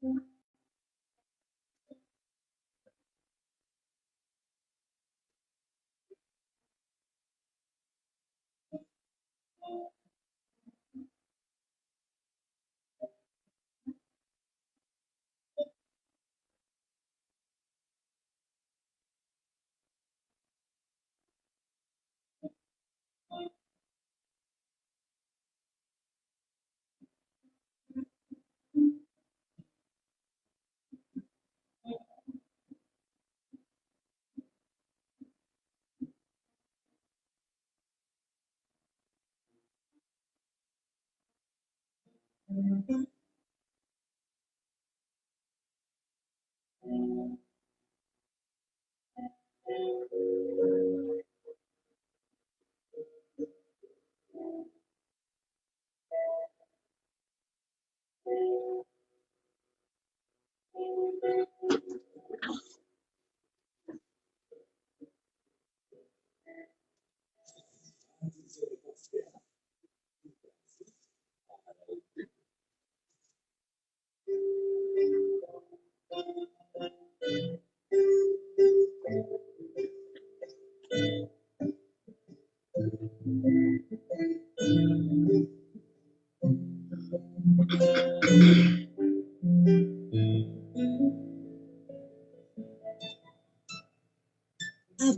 A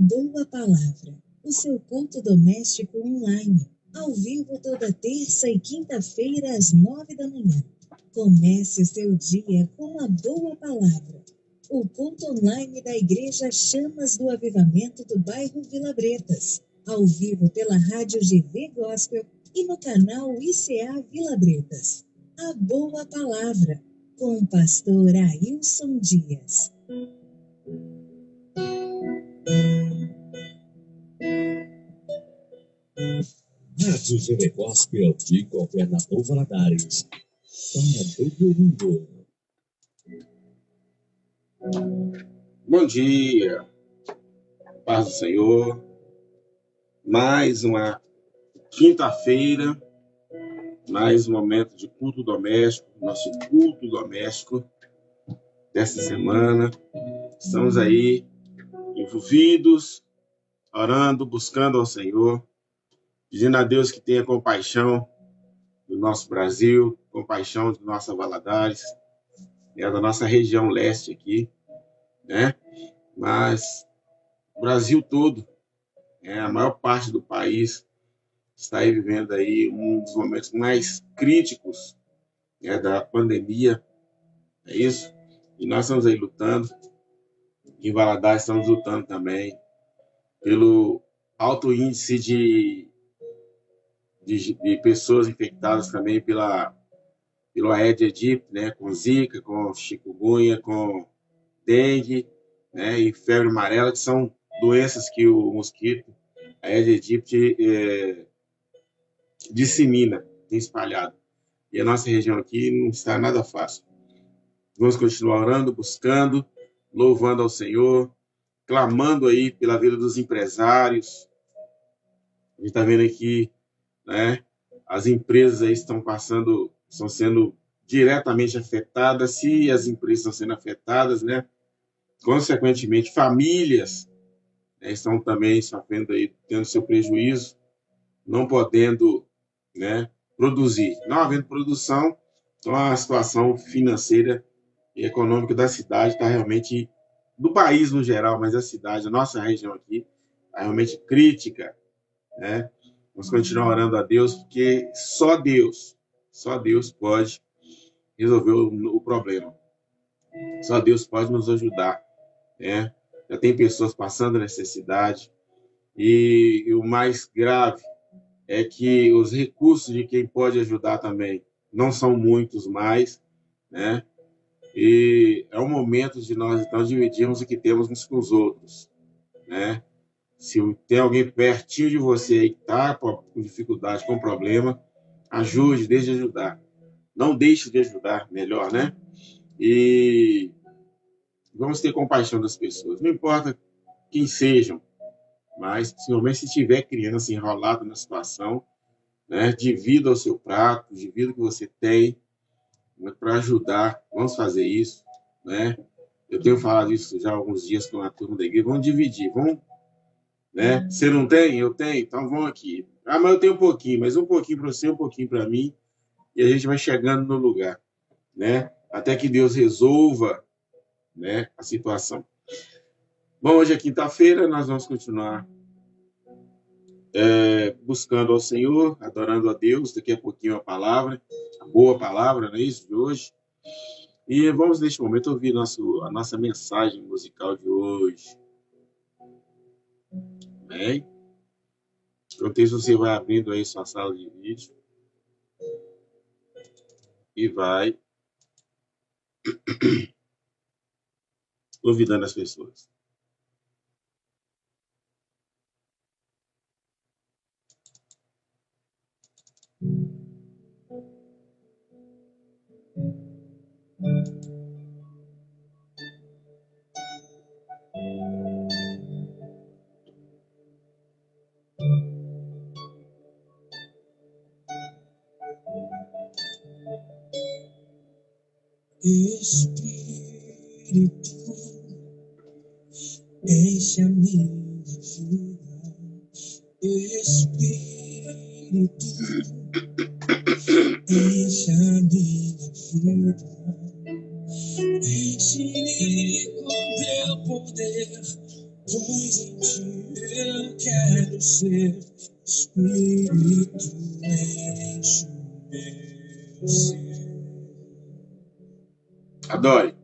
Boa Palavra, o seu culto doméstico online, ao vivo toda terça e quinta-feira às 9 da manhã. Comece o seu dia com a Boa Palavra. O culto online da Igreja Chamas do Avivamento do bairro Vila Bretas, ao vivo pela Rádio GV Gospel e no canal ICA Vila Bretas. A Boa Palavra, com o pastor Ailson Dias. Rádio GV Gospel de Governador Valadares, para todo mundo. Bom dia, paz do Senhor. Mais uma quinta-feira, mais um momento de culto doméstico, nosso culto doméstico desta semana. Estamos aí envolvidos, orando, buscando ao Senhor, pedindo a Deus que tenha compaixão do nosso Brasil, compaixão de nossa Valadares, da nossa região leste aqui, né? Mas o Brasil todo, a maior parte do país está aí vivendo aí um dos momentos mais críticos, da pandemia, é isso? E nós estamos aí lutando, em Valadares estamos lutando também pelo alto índice de pessoas infectadas também pelo Aedes aegypti, né, com zika, com chikungunya, com dengue, né, e febre amarela, que são doenças que o mosquito Aedes aegypti dissemina, tem espalhado. E a nossa região aqui não está nada fácil. Vamos continuar orando, buscando, louvando ao Senhor, clamando aí pela vida dos empresários. A gente está vendo aqui, né, as empresas aí estão sendo diretamente afetadas. Se as empresas estão sendo afetadas, né, consequentemente, famílias, né, estão também sofrendo aí, tendo seu prejuízo, não podendo, né, produzir. Não havendo produção, então a situação financeira e econômica da cidade está realmente, do país no geral, mas a cidade, a nossa região aqui, está realmente crítica, né? Vamos continuar orando a Deus, porque só Deus pode resolver o problema. Só Deus pode nos ajudar, né? Já tem pessoas passando necessidade e o mais grave é que os recursos de quem pode ajudar também não são muitos mais, né? E é o momento de nós, então, dividirmos o que temos uns com os outros, né? Se tem alguém pertinho de você aí que está com dificuldade, com problema, ajude, deixe de ajudar. Não deixe de ajudar, melhor, né? E vamos ter compaixão das pessoas. Não importa quem sejam, mas, principalmente se tiver criança enrolada na situação, né? Divida o seu prato, divida o que você tem, muito para ajudar. Vamos fazer isso, né? Eu tenho falado isso já há alguns dias com a turma da igreja. Vamos dividir, vamos, né? Você não tem? Eu tenho, então vamos aqui. Ah, mas eu tenho um pouquinho, mas um pouquinho para você, um pouquinho para mim, e a gente vai chegando no lugar, né? Até que Deus resolva, né, a situação. Bom, hoje é quinta-feira, nós vamos continuar buscando ao Senhor, adorando a Deus. Daqui a pouquinho a boa palavra, não é isso, de hoje. E vamos, neste momento, ouvir a nossa mensagem musical de hoje. Amém? Enquanto isso, você vai abrindo aí sua sala de vídeo e vai convidando as pessoas. Espírito, enche a minha vida. Espírito, enche a minha vida. Enche-me com teu poder, pois em ti eu quero ser. Espírito, enche o meu ser. Adore.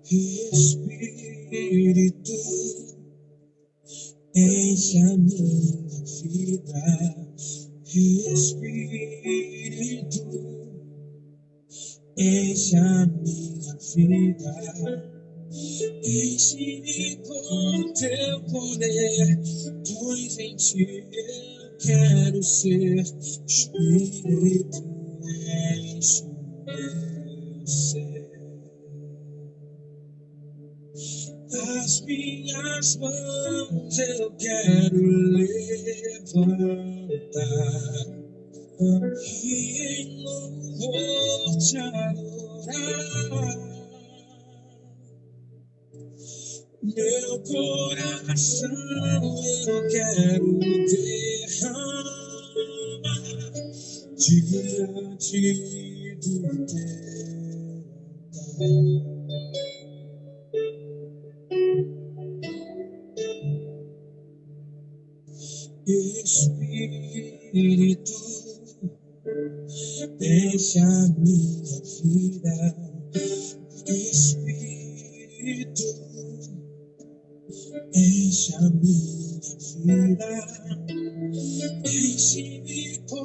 Espírito, enche a minha vida. Espírito, enche a minha vida. Enche-me com teu poder, pois em ti eu quero ser. Espírito, enche o meu ser. As minhas mãos eu quero levantar e em louvor te adorar. Meu coração eu quero derramar diante do teu Espírito, enche a minha vida. Espírito, enche a minha vida. Enche-me com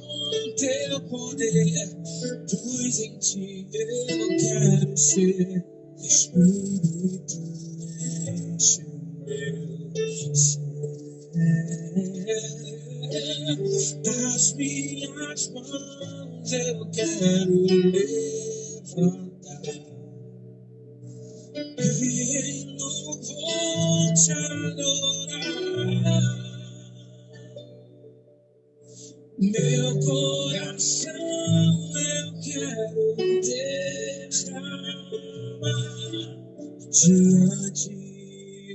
teu poder, pois em ti eu quero ser. Espírito, enche o meu ser. Das minhas mãos eu quero levantar e em louvor te adorar. Meu coração eu quero derramar diante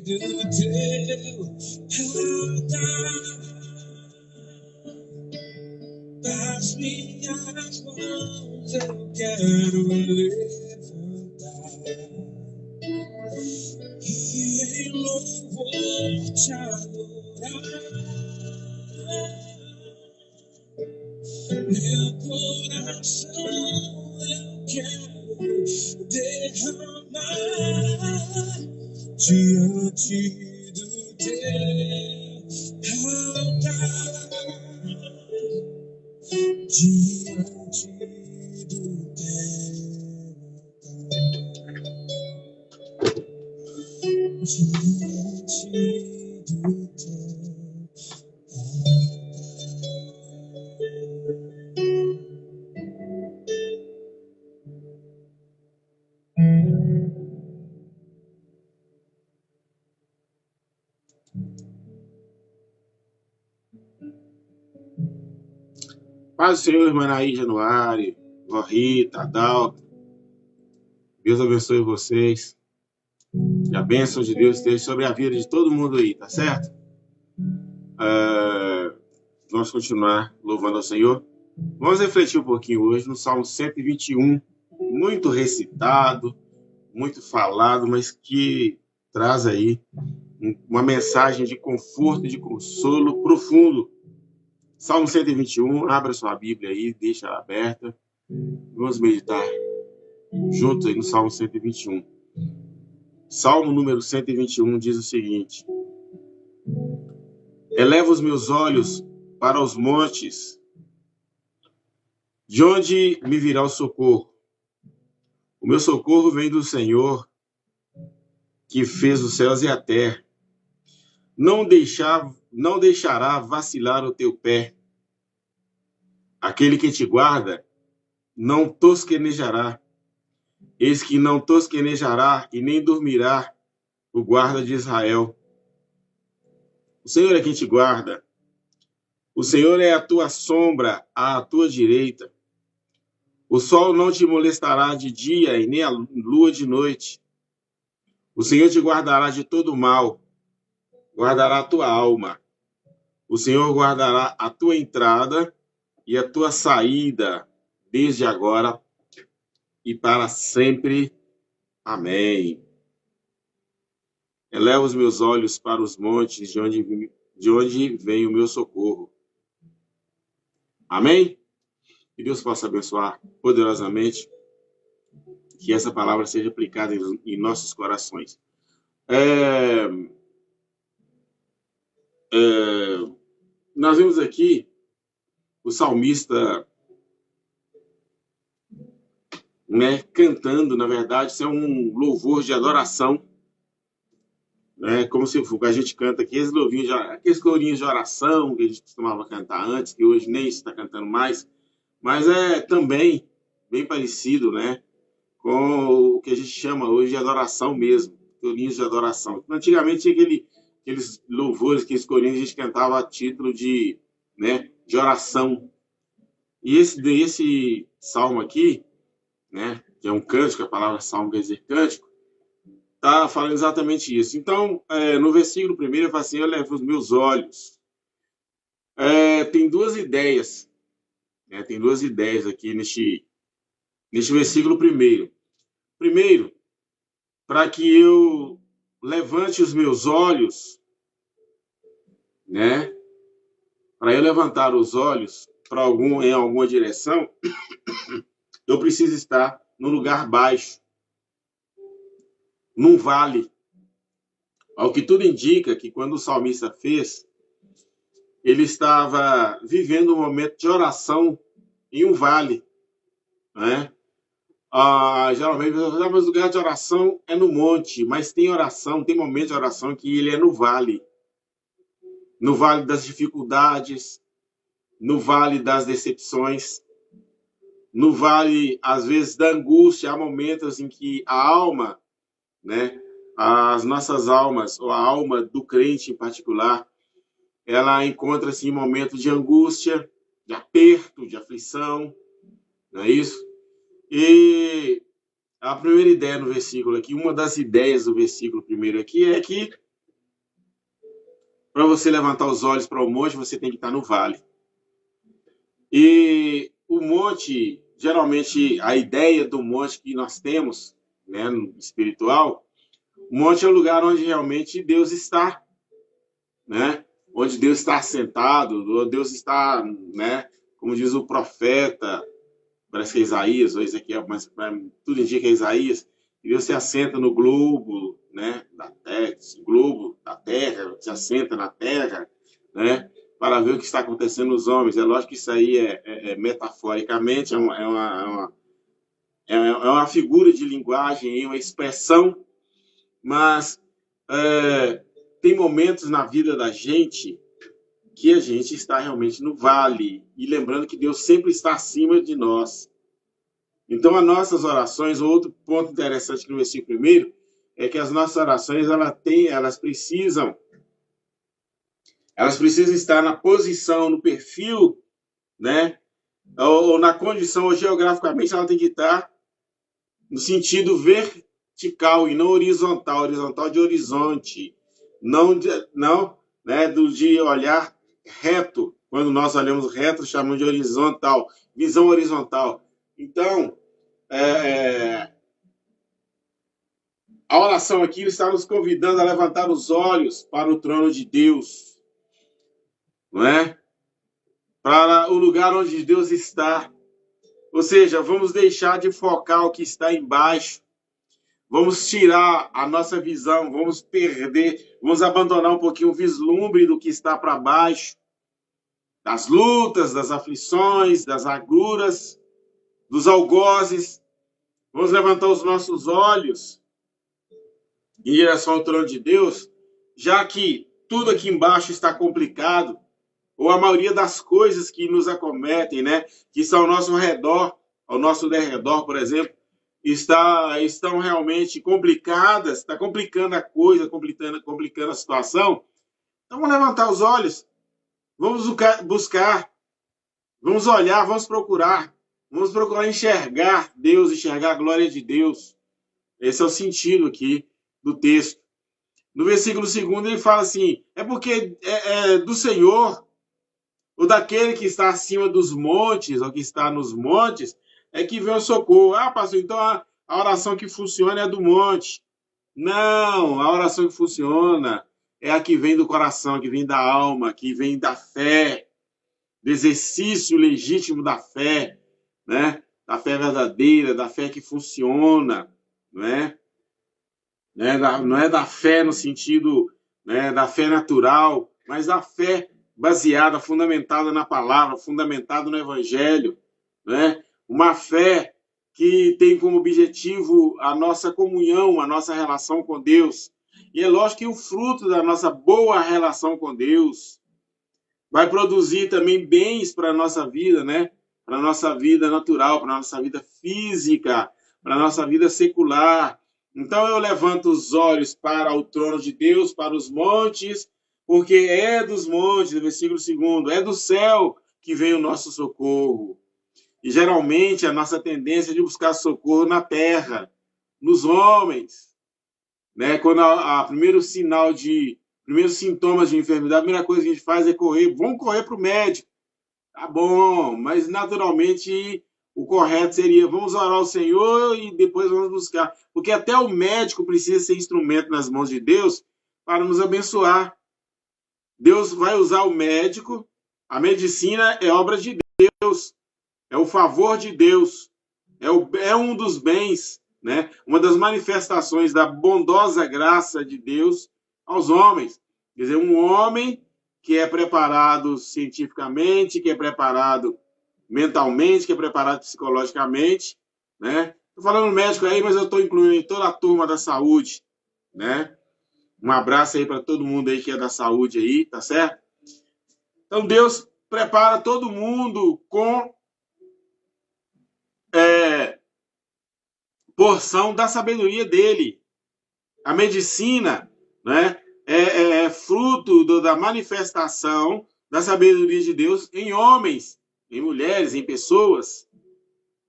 do teu altar. Das minhas mãos eu quero levantar e em louvor te adorar. Meu coração eu quero derramar diante do teu altar. Diante do Paz do Senhor, irmã Naí Januário, vó Rita, Adalto. Deus abençoe vocês. Que a bênção de Deus esteja sobre a vida de todo mundo aí, tá certo? Vamos continuar louvando ao Senhor. Vamos refletir um pouquinho hoje no Salmo 121, muito recitado, muito falado, mas que traz aí uma mensagem de conforto e de consolo profundo. Salmo 121, abra sua Bíblia aí, deixa ela aberta. Vamos meditar juntos aí no Salmo 121. Salmo número 121 diz o seguinte: eleva os meus olhos para os montes, de onde me virá o socorro? O meu socorro vem do Senhor, que fez os céus e a terra. Não deixará vacilar o teu pé. Aquele que te guarda não tosquenejará. Eis que não tosquenejará e nem dormirá o guarda de Israel. O Senhor é quem te guarda. O Senhor é a tua sombra à tua direita. O sol não te molestará de dia e nem a lua de noite. O Senhor te guardará de todo mal, guardará a tua alma. O Senhor guardará a tua entrada e a tua saída, desde agora e para sempre. Amém. Eleva os meus olhos para os montes, de onde vem o meu socorro. Amém? Que Deus possa abençoar poderosamente, que essa palavra seja aplicada em nossos corações. Nós vemos aqui o salmista, né, cantando, na verdade, isso é um louvor de adoração, né, como se a gente canta aqui, aqueles corinhos de oração que a gente costumava cantar antes, que hoje nem se está cantando mais, mas é também bem parecido, né, com o que a gente chama hoje de adoração mesmo, corinhos de adoração. Antigamente tinha aqueles louvores, aqueles corinhos que a gente cantava a título de, né, de oração. E esse salmo aqui, né, que é um cântico, a palavra salmo quer dizer cântico, está falando exatamente isso. Então, no versículo 1, ele fala assim: eu levo os meus olhos. Tem duas ideias, né, tem duas ideias aqui neste versículo 1. Primeiro, para que eu levante os meus olhos, né, para eu levantar os olhos em alguma direção, eu preciso estar num lugar baixo, num vale. Ao que tudo indica que quando o salmista fez, ele estava vivendo um momento de oração em um vale, né? Geralmente, mas o lugar de oração é no monte, mas tem momento de oração que ele é no vale das dificuldades, no vale das decepções, no vale, às vezes, da angústia. Há momentos em que a alma, né, as nossas almas, ou a alma do crente em particular, ela encontra-se em momentos de angústia, de aperto, de aflição, não é isso? E a primeira ideia no versículo aqui, uma das ideias do versículo 1 aqui é que para você levantar os olhos para o monte, você tem que estar no vale. E o monte, geralmente, a ideia do monte que nós temos, né, no espiritual, o monte é o lugar onde realmente Deus está, né? Onde Deus está assentado, onde Deus está, né, como diz o profeta, parece que é Isaías ou Ezequiel, mas tudo indica que é Isaías, que Deus se assenta no globo, né, da terra, globo da terra, se assenta na terra, né, para ver o que está acontecendo nos homens. É lógico que isso aí metaforicamente, é uma figura de linguagem, é uma expressão, mas tem momentos na vida da gente que a gente está realmente no vale, e lembrando que Deus sempre está acima de nós. Então, as nossas orações, outro ponto interessante no versículo 1, é que as nossas orações, elas precisam estar na posição, no perfil, né, ou na condição, ou geograficamente, ela tem que estar no sentido vertical e não horizontal. Horizontal de horizonte. Não, né, de olhar reto. Quando nós olhamos reto, chamamos de horizontal. Visão horizontal. Então, a oração aqui está nos convidando a levantar os olhos para o trono de Deus, não é? Para o lugar onde Deus está. Ou seja, vamos deixar de focar o que está embaixo. Vamos tirar a nossa visão, vamos perder, vamos abandonar um pouquinho o vislumbre do que está para baixo, das lutas, das aflições, das agruras, dos algozes. Vamos levantar os nossos olhos em direção ao trono de Deus, já que tudo aqui embaixo está complicado, ou a maioria das coisas que nos acometem, né, que estão ao nosso redor, ao nosso derredor, por exemplo, estão realmente complicadas, está complicando a coisa, complicando a situação. Então vamos levantar os olhos, vamos buscar, vamos olhar, vamos procurar enxergar Deus, enxergar a glória de Deus. Esse é o sentido aqui do texto. No versículo 2 ele fala assim, é porque é do Senhor, ou daquele que está acima dos montes, ou que está nos montes, é que vem o socorro. Ah, pastor, então a oração que funciona é a do monte. Não, a oração que funciona é a que vem do coração, que vem da alma, que vem da fé, do exercício legítimo da fé, né? Da fé verdadeira, da fé que funciona, não é? Não é da fé no sentido, né, da fé natural, mas da fé baseada, fundamentada na palavra, fundamentada no evangelho, né? Uma fé que tem como objetivo a nossa comunhão, a nossa relação com Deus. E é lógico que o fruto da nossa boa relação com Deus vai produzir também bens para a nossa vida, né? Para a nossa vida natural, para a nossa vida física, para a nossa vida secular. Então eu levanto os olhos para o trono de Deus, para os montes, porque é dos montes, no versículo 2, é do céu que vem o nosso socorro. E geralmente a nossa tendência é de buscar socorro na terra, nos homens, né? Quando primeiros sintomas de enfermidade, a primeira coisa que a gente faz é correr, vamos correr para o médico. Tá bom, mas naturalmente o correto seria vamos orar ao Senhor e depois vamos buscar. Porque até o médico precisa ser instrumento nas mãos de Deus para nos abençoar. Deus vai usar o médico, a medicina é obra de Deus, é o favor de Deus, é um dos bens, né? Uma das manifestações da bondosa graça de Deus aos homens. Quer dizer, um homem que é preparado cientificamente, que é preparado mentalmente, que é preparado psicologicamente, né? Estou falando médico aí, mas eu estou incluindo toda a turma da saúde, né? Um abraço aí para todo mundo aí que é da saúde aí, tá certo? Então Deus prepara todo mundo com porção da sabedoria dele. A medicina, né, é fruto da manifestação da sabedoria de Deus em homens, em mulheres, em pessoas,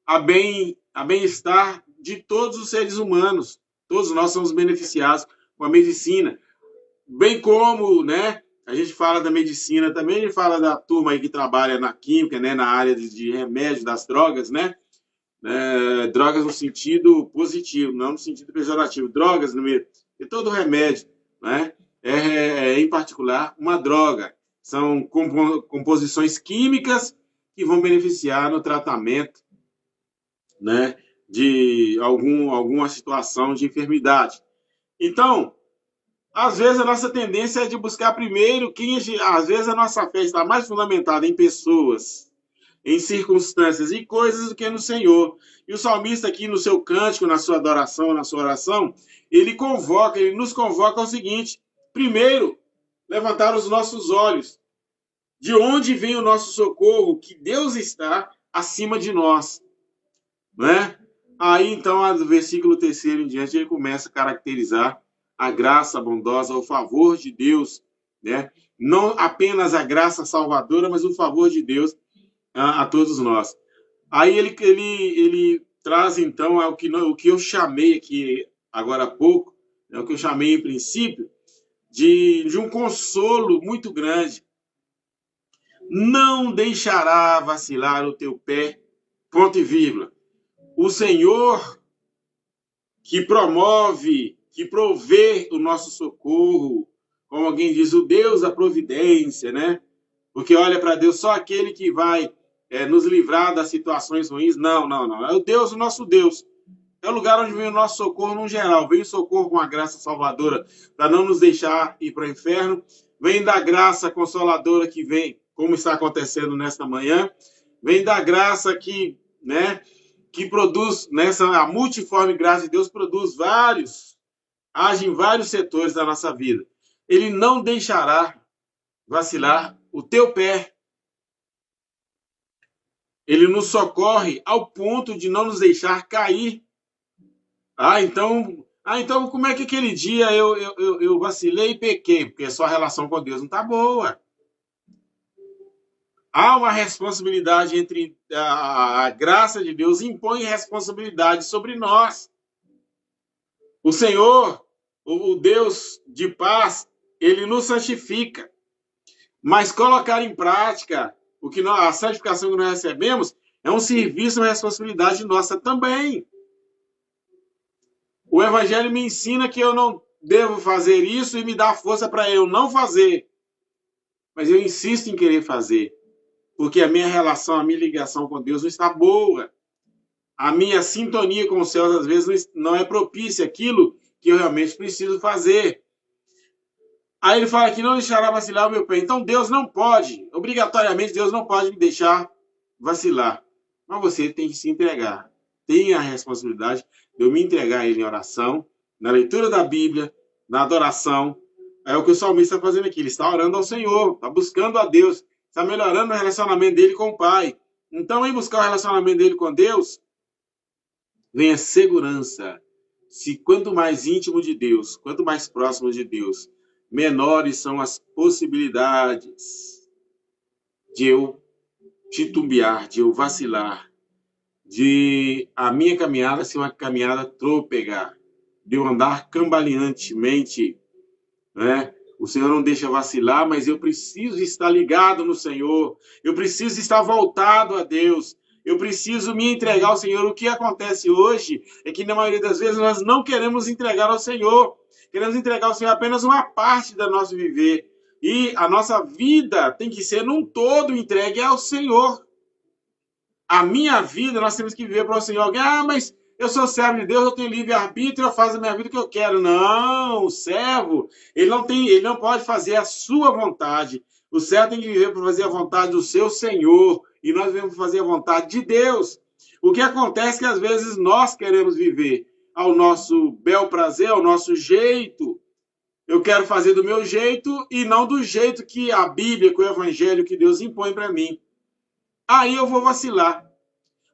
a bem-estar de todos os seres humanos. Todos nós somos beneficiados com a medicina. Bem como, né, a gente fala da medicina também, a gente fala da turma aí que trabalha na química, né, na área de remédio, das drogas, né? Drogas no sentido positivo, não no sentido pejorativo. Drogas, e todo remédio, né, em particular, uma droga. São composições químicas que vão beneficiar no tratamento, né, de alguma situação de enfermidade. Então, às vezes a nossa tendência é de buscar primeiro às vezes a nossa fé está mais fundamentada em pessoas, em circunstâncias e coisas do que no Senhor. E o salmista aqui no seu cântico, na sua adoração, na sua oração, ele nos convoca ao seguinte: primeiro, levantar os nossos olhos. De onde vem o nosso socorro? Que Deus está acima de nós, né? Aí, então, do versículo 3 em diante, ele começa a caracterizar a graça bondosa, o favor de Deus, né? Não apenas a graça salvadora, mas o favor de Deus a todos nós. Aí ele traz, então, o que eu chamei aqui agora há pouco, o que eu chamei em princípio, de um consolo muito grande. Não deixará vacilar o teu pé, ponto e vírgula. O Senhor que promove, que provê o nosso socorro, como alguém diz, o Deus da providência, né? Porque olha para Deus, só aquele que vai nos livrar das situações ruins. Não, não, não. É o Deus, o nosso Deus. É o lugar onde vem o nosso socorro no geral. Vem o socorro com a graça salvadora para não nos deixar ir para o inferno. Vem da graça consoladora que vem, como está acontecendo nesta manhã. Vem da graça que, né, que produz, a multiforme graça de Deus produz age em vários setores da nossa vida. Ele não deixará vacilar o teu pé. Ele nos socorre ao ponto de não nos deixar cair. Então como é que aquele dia eu vacilei e pequei? Porque a sua relação com Deus não está boa. Há uma responsabilidade entre a graça de Deus, impõe responsabilidade sobre nós. O Senhor, o Deus de paz, ele nos santifica. Mas colocar em prática a santificação que nós recebemos é um serviço, uma responsabilidade nossa também. O Evangelho me ensina que eu não devo fazer isso e me dá força para eu não fazer. Mas eu insisto em querer fazer, porque a minha relação, a minha ligação com Deus não está boa. A minha sintonia com os céus, às vezes, não é propícia àquilo que eu realmente preciso fazer. Aí ele fala que não deixará vacilar o meu pé. Então Deus não pode, obrigatoriamente, Deus não pode me deixar vacilar. Mas você tem que se entregar. Tem a responsabilidade de eu me entregar a Ele em oração, na leitura da Bíblia, na adoração. É o que o salmista está fazendo aqui. Ele está orando ao Senhor, está buscando a Deus, está melhorando o relacionamento dele com o Pai. Então, em buscar o relacionamento dele com Deus, vem a segurança. Se quanto mais íntimo de Deus, quanto mais próximo de Deus, menores são as possibilidades de eu titubear, de eu vacilar, de a minha caminhada ser uma caminhada trôpega, de eu andar cambaleantemente, né? O Senhor não deixa vacilar, mas eu preciso estar ligado no Senhor, eu preciso estar voltado a Deus, eu preciso me entregar ao Senhor. O que acontece hoje é que, na maioria das vezes, nós não queremos entregar ao Senhor, queremos entregar ao Senhor apenas uma parte do nosso viver, e a nossa vida tem que ser num todo entregue ao Senhor. A minha vida, nós temos que viver para o Senhor. Alguém, mas eu sou servo de Deus, eu tenho livre-arbítrio, eu faço a minha vida o que eu quero. Não, o servo, ele não pode fazer a sua vontade. O servo tem que viver para fazer a vontade do seu Senhor. E nós devemos fazer a vontade de Deus. O que acontece é que às vezes nós queremos viver ao nosso bel prazer, ao nosso jeito. Eu quero fazer do meu jeito e não do jeito que a Bíblia, que o Evangelho, que Deus impõe para mim. Aí eu vou vacilar.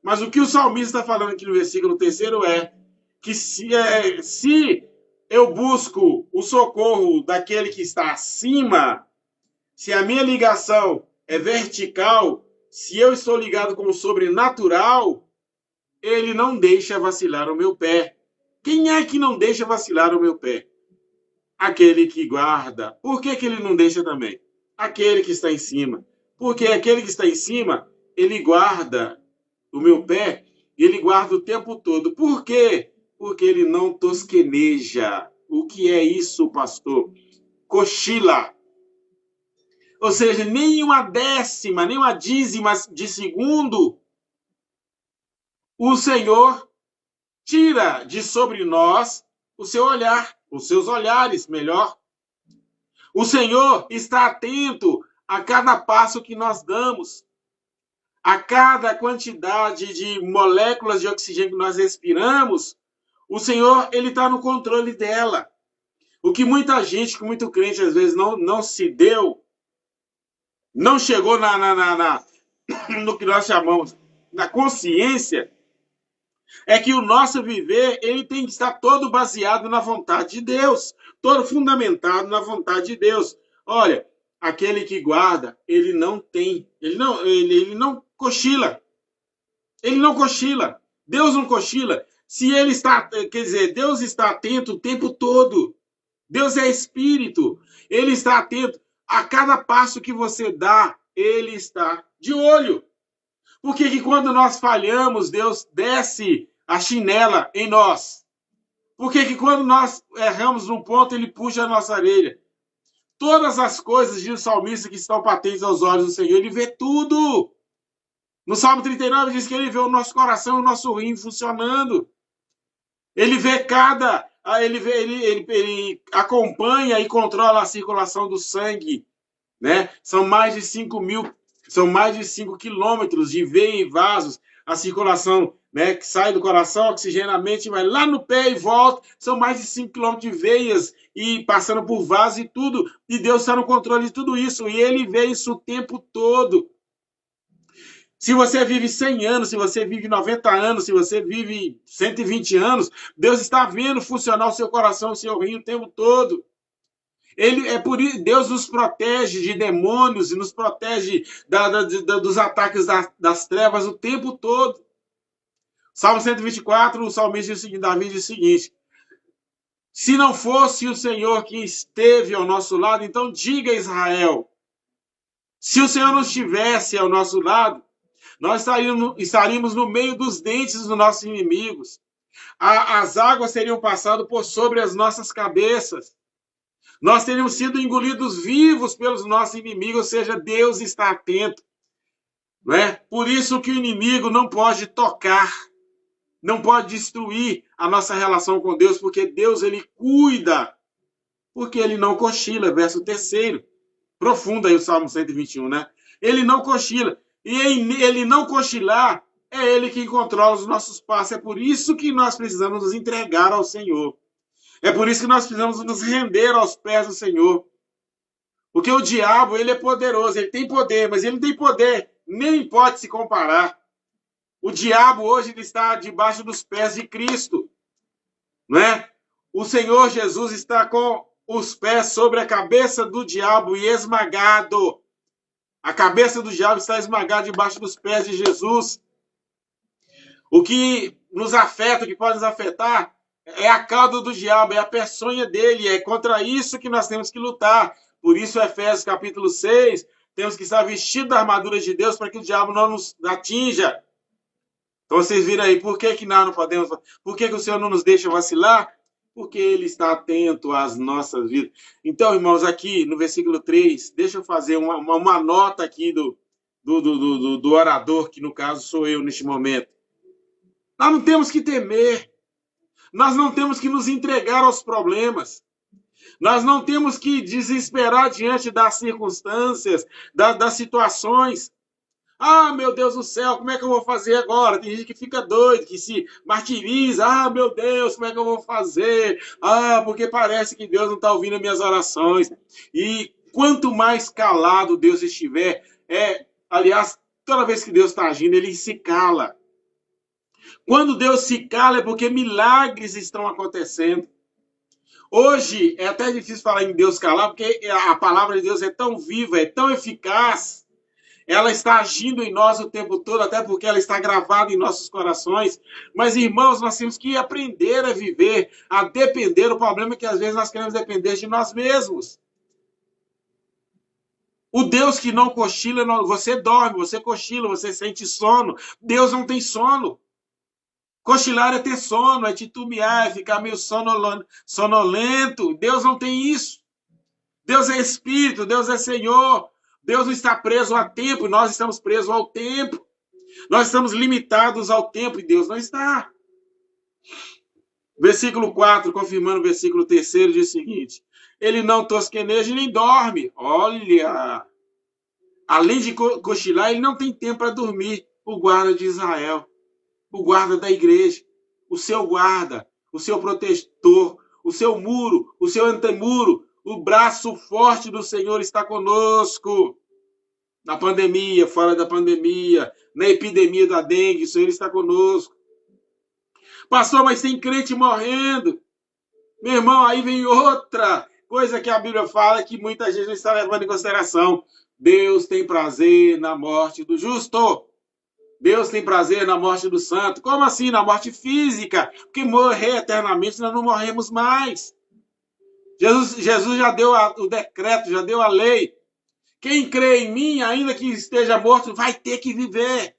Mas o que o salmista está falando aqui no versículo 3º é que se eu busco o socorro daquele que está acima, se a minha ligação é vertical, se eu estou ligado com o sobrenatural, ele não deixa vacilar o meu pé. Quem é que não deixa vacilar o meu pé? Aquele que guarda. Por que ele não deixa também? Aquele que está em cima. Porque aquele que está em cima, ele guarda o meu pé, ele guarda o tempo todo. Por quê? Porque ele não tosqueneja. O que é isso, pastor? Cochila. Ou seja, nem uma décima, nem uma dízima de segundo, o Senhor tira de sobre nós o seu olhar, os seus olhares, melhor. O Senhor está atento a cada passo que nós damos, a cada quantidade de moléculas de oxigênio que nós respiramos. O Senhor, ele está no controle dela. O que muita gente, que muito crente às vezes não se deu, não chegou no que nós chamamos na consciência, é que o nosso viver, ele tem que estar todo baseado na vontade de Deus, todo fundamentado na vontade de Deus. Olha, aquele que guarda, ele não cochila. Ele não cochila. Deus não cochila. Se ele está, quer dizer, Deus está atento o tempo todo. Deus é espírito. Ele está atento a cada passo que você dá. Ele está de olho. Por que quando nós falhamos, Deus desce a chinela em nós? Por que quando nós erramos num ponto, ele puxa a nossa orelha? Todas as coisas, diz o salmista, que estão patentes aos olhos do Senhor, ele vê tudo. No Salmo 39 diz que ele vê o nosso coração e o nosso rim funcionando. Ele vê ele acompanha e controla a circulação do sangue, né? São mais de 5 quilômetros de veia e vasos, a circulação, né, que sai do coração, oxigena a mente, vai lá no pé e volta. São mais de 5 quilômetros de veias e passando por vasos e tudo. E Deus está no controle de tudo isso. E ele vê isso o tempo todo. Se você vive 100 anos, se você vive 90 anos, se você vive 120 anos, Deus está vendo funcionar o seu coração, o seu rim o tempo todo. Por isso Deus nos protege de demônios e nos protege dos ataques das trevas o tempo todo. Salmo 124, o salmista Davi diz o seguinte: se não fosse o Senhor que esteve ao nosso lado, então diga a Israel, se o Senhor não estivesse ao nosso lado, nós estaríamos no meio dos dentes dos nossos inimigos. As águas teriam passado por sobre as nossas cabeças. Nós teríamos sido engolidos vivos pelos nossos inimigos, ou seja, Deus está atento. Não é? Por isso que o inimigo não pode tocar, não pode destruir a nossa relação com Deus, porque Deus ele cuida, porque ele não cochila, verso 3º. Profundo aí o Salmo 121, né? Ele não cochila. E ele não cochilar, é ele quem controla os nossos passos. É por isso que nós precisamos nos entregar ao Senhor. É por isso que nós precisamos nos render aos pés do Senhor. Porque o diabo, ele é poderoso, ele tem poder, mas ele não tem poder, nem pode se comparar. O diabo hoje ele está debaixo dos pés de Cristo. Não é? O Senhor Jesus está com os pés sobre a cabeça do diabo e esmagado. A cabeça do diabo está esmagada debaixo dos pés de Jesus. O que nos afeta, o que pode nos afetar, é a cauda do diabo, é a peçonha dele, é contra isso que nós temos que lutar. Por isso, Efésios capítulo 6, temos que estar vestidos da armadura de Deus para que o diabo não nos atinja. Então vocês viram aí, por que nós não podemos, por que o Senhor não nos deixa vacilar? Porque ele está atento às nossas vidas. Então, irmãos, aqui no versículo 3, deixa eu fazer uma nota aqui do orador, que no caso sou eu neste momento. Nós não temos que temer. Nós não temos que nos entregar aos problemas. Nós não temos que desesperar diante das circunstâncias, das situações. Ah, meu Deus do céu, como é que eu vou fazer agora? Tem gente que fica doido, que se martiriza. Ah, meu Deus, como é que eu vou fazer? Ah, porque parece que Deus não está ouvindo as minhas orações. E quanto mais calado Deus estiver, aliás, toda vez que Deus está agindo, ele se cala. Quando Deus se cala é porque milagres estão acontecendo. Hoje é até difícil falar em Deus calar, porque a palavra de Deus é tão viva, é tão eficaz. Ela está agindo em nós o tempo todo, até porque ela está gravada em nossos corações. Mas, irmãos, nós temos que aprender a viver, a depender. O problema é que às vezes nós queremos depender de nós mesmos. O Deus que não cochila, você dorme, você cochila, você sente sono. Deus não tem sono. Cochilar é ter sono, é titubear, é ficar meio sonolento. Deus não tem isso. Deus é Espírito, Deus é Senhor. Deus não está preso a tempo, nós estamos presos ao tempo. Nós estamos limitados ao tempo e Deus não está. Versículo 4, confirmando o versículo 3º, diz o seguinte: ele não tosqueneja nem dorme. Olha! Além de cochilar, ele não tem tempo para dormir. O guarda de Israel, o guarda da igreja, o seu guarda, o seu protetor, o seu muro, o seu antemuro. O braço forte do Senhor está conosco. Na pandemia, fora da pandemia, na epidemia da dengue, o Senhor está conosco. Pastor, mas tem crente morrendo. Meu irmão, aí vem outra coisa que a Bíblia fala que muita gente não está levando em consideração. Deus tem prazer na morte do justo. Deus tem prazer na morte do santo. Como assim? Na morte física. Porque morrer eternamente nós não morremos mais. Jesus já deu o decreto, já deu a lei. Quem crê em mim, ainda que esteja morto, vai ter que viver.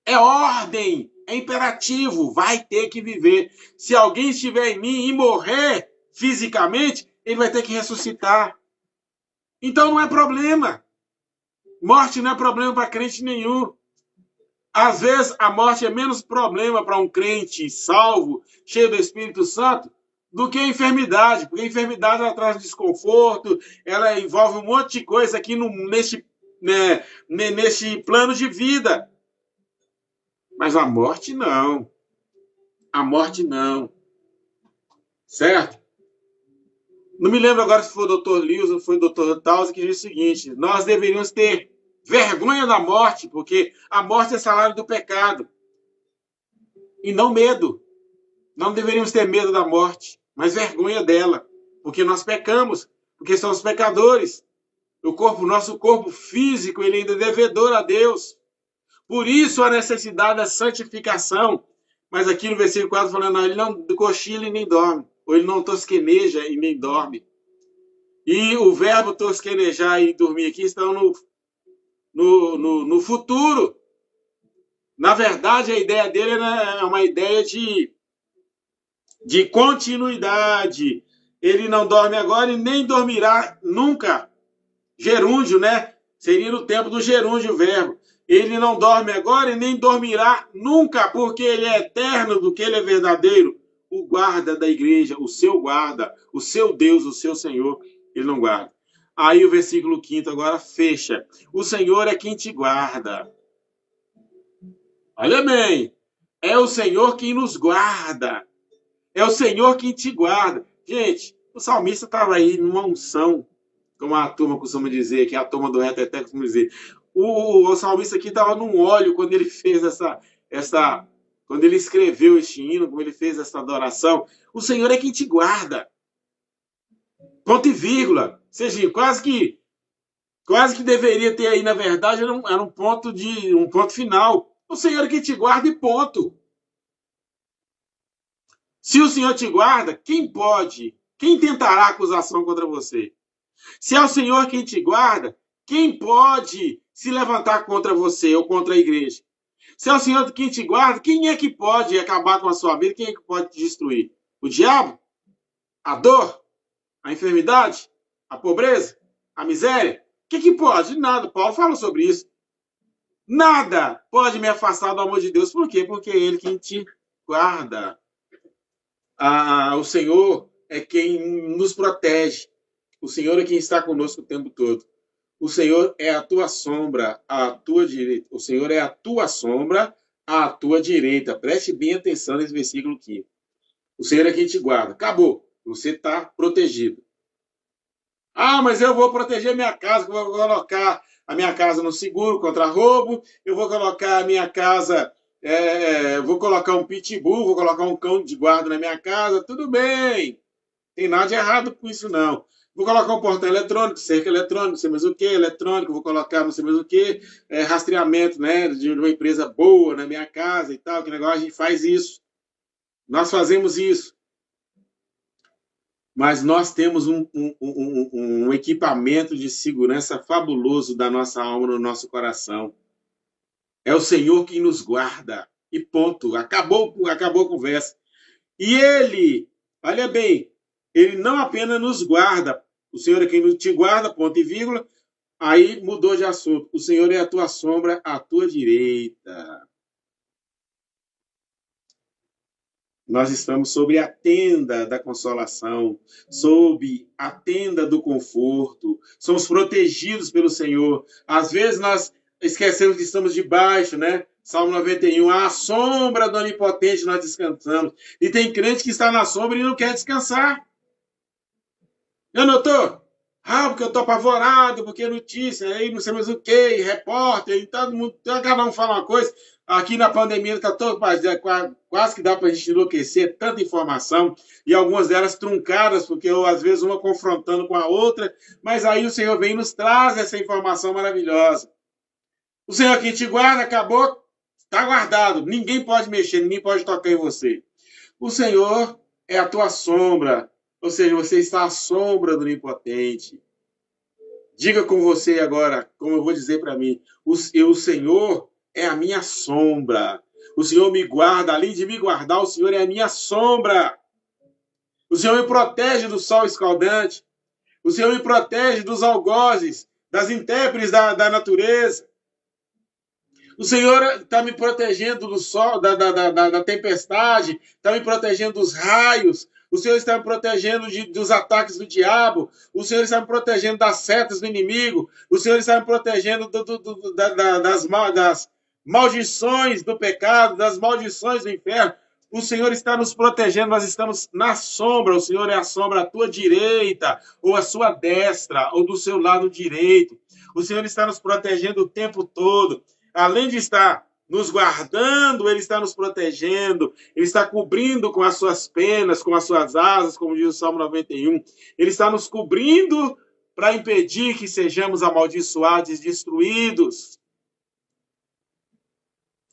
É ordem, é imperativo, vai ter que viver. Se alguém estiver em mim e morrer fisicamente, ele vai ter que ressuscitar. Então não é problema. Morte não é problema para crente nenhum. Às vezes a morte é menos problema para um crente salvo, cheio do Espírito Santo, do que a enfermidade, porque a enfermidade ela traz desconforto, ela envolve um monte de coisa aqui neste plano de vida. Mas a morte não. A morte não. Certo? Não me lembro agora se foi o Dr. Lewis ou foi o Dr. Tausi que disse o seguinte: nós deveríamos ter vergonha da morte, porque a morte é salário do pecado. E não medo. Não deveríamos ter medo da morte, mas vergonha dela, porque nós pecamos, porque somos pecadores. Nosso corpo físico, ele ainda é devedor a Deus. Por isso a necessidade da santificação. Mas aqui no versículo 4 falando, não, ele não cochila e nem dorme, ou ele não tosqueneja e nem dorme. E o verbo tosquenejar e dormir aqui estão no futuro. Na verdade, a ideia dele é uma ideia de continuidade. Ele não dorme agora e nem dormirá nunca. Gerúndio, né? Seria no tempo do gerúndio o verbo. Ele não dorme agora e nem dormirá nunca, porque ele é eterno, do que ele é verdadeiro. O guarda da igreja, o seu guarda, o seu Deus, o seu Senhor, ele não guarda. Aí o versículo 5 agora fecha. O Senhor é quem te guarda. Olha bem, é o Senhor quem nos guarda. É o Senhor quem te guarda. Gente, o salmista estava aí numa unção, como a turma costuma dizer, que é a turma do reteté costuma dizer. O salmista aqui estava num óleo quando ele fez quando ele escreveu este hino, quando ele fez essa adoração. O Senhor é quem te guarda. Ponto e vírgula. Ou seja, quase que deveria ter aí, na verdade, era um ponto final. O Senhor é quem te guarda e ponto. Se o Senhor te guarda, quem tentará acusação contra você? Se é o Senhor quem te guarda, quem pode se levantar contra você ou contra a igreja? Se é o Senhor quem te guarda, quem é que pode acabar com a sua vida? Quem é que pode te destruir? O diabo? A dor? A enfermidade? A pobreza? A miséria? O que pode? Nada. Paulo fala sobre isso. Nada pode me afastar do amor de Deus. Por quê? Porque é Ele quem te guarda. O Senhor é quem nos protege. O Senhor é quem está conosco o tempo todo. O Senhor é a tua sombra, à tua direita. O Senhor é a tua sombra, à tua direita. Preste bem atenção nesse versículo aqui. O Senhor é quem te guarda. Acabou. Você está protegido. Mas eu vou proteger minha casa, eu vou colocar a minha casa no seguro contra roubo, eu vou colocar a minha casa, vou colocar um pitbull, vou colocar um cão de guarda na minha casa, tudo bem. Tem nada de errado com isso, não. Vou colocar um portão eletrônico, cerca eletrônica, não sei mais o que, eletrônico, vou colocar não sei mais o que, rastreamento, né, de uma empresa boa na minha casa e tal, que negócio, a gente faz isso. Nós fazemos isso. Mas nós temos um equipamento de segurança fabuloso da nossa alma no nosso coração. É o Senhor quem nos guarda. E ponto. Acabou a conversa. E Ele, olha bem, Ele não apenas nos guarda. O Senhor é quem te guarda, ponto e vírgula. Aí mudou de assunto. O Senhor é a tua sombra, à tua direita. Nós estamos sob a tenda da consolação, sob a tenda do conforto, somos protegidos pelo Senhor. Às vezes nós esquecemos que estamos debaixo, né? Salmo 91, à sombra do Onipotente nós descansamos. E tem crente que está na sombra e não quer descansar. Eu não estou? Porque eu estou apavorado, porque notícia, aí não sei mais o que, repórter, e todo mundo, cada um fala uma coisa. Aqui na pandemia está todo quase que dá para a gente enlouquecer, tanta informação, e algumas delas truncadas, porque às vezes uma confrontando com a outra, mas aí o Senhor vem e nos traz essa informação maravilhosa. O Senhor que te guarda, acabou, Está guardado. Ninguém pode mexer, ninguém pode tocar em você. O Senhor é a tua sombra. Ou seja, você está à sombra do Onipotente. Diga com você agora, como eu vou dizer para mim, o Senhor é a minha sombra. O Senhor me guarda, além de me guardar, o Senhor é a minha sombra. O Senhor me protege do sol escaldante. O Senhor me protege dos algozes, das intempéries da natureza. O Senhor está me protegendo do sol, da tempestade, está me protegendo dos raios. O Senhor está me protegendo dos ataques do diabo. O Senhor está me protegendo das setas do inimigo. O Senhor está me protegendo das maldições do pecado, das maldições do inferno. O Senhor está nos protegendo, nós estamos na sombra. O Senhor é a sombra à tua direita, ou à sua destra, ou do seu lado direito. O Senhor está nos protegendo o tempo todo. Além de estar nos guardando, Ele está nos protegendo, Ele está cobrindo com as suas penas, com as suas asas, como diz o Salmo 91. Ele está nos cobrindo para impedir que sejamos amaldiçoados e destruídos.